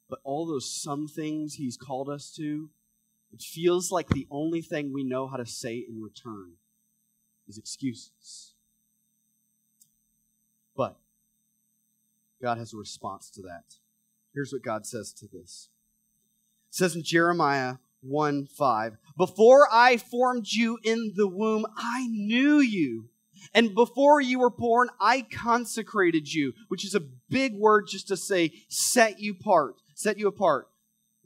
But all those some things He's called us to, it feels like the only thing we know how to say in return is excuses. But God has a response to that. Here's what God says to this. It says in Jeremiah 1:5, "Before I formed you in the womb, I knew you. And before you were born, I consecrated you," which is a big word just to say set you apart. Set you apart.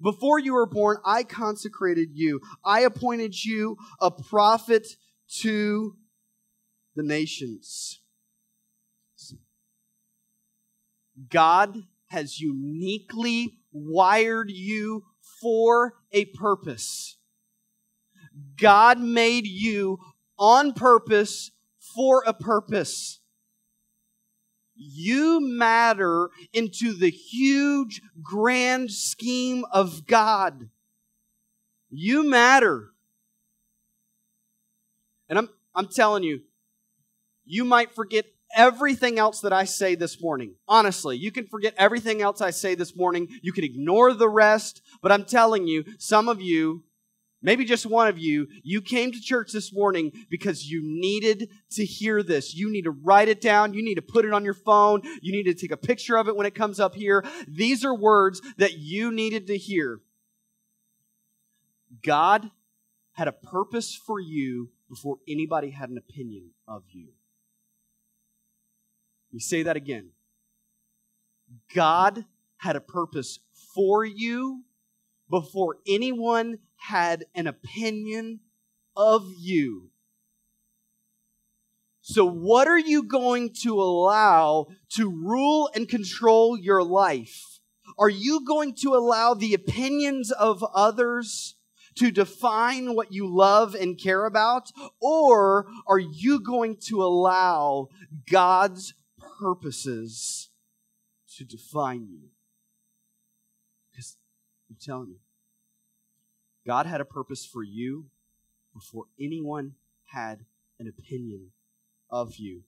"Before you were born, I consecrated you. I appointed you a prophet to the nations." God has uniquely wired you for a purpose. God made you on purpose for a purpose. You matter into the huge, grand scheme of God. You matter. And I'm telling you, you might forget everything else that I say this morning. Honestly, you can forget everything else I say this morning. You can ignore the rest. But I'm telling you, some of you, maybe just one of you, you came to church this morning because you needed to hear this. You need to write it down. You need to put it on your phone. You need to take a picture of it when it comes up here. These are words that you needed to hear. God had a purpose for you before anybody had an opinion of you. Let me say that again. God had a purpose for you before anyone had an opinion of you. So what are you going to allow to rule and control your life? Are you going to allow the opinions of others to define what you love and care about? Or are you going to allow God's purposes to define you? Because I'm telling you, God had a purpose for you before anyone had an opinion of you.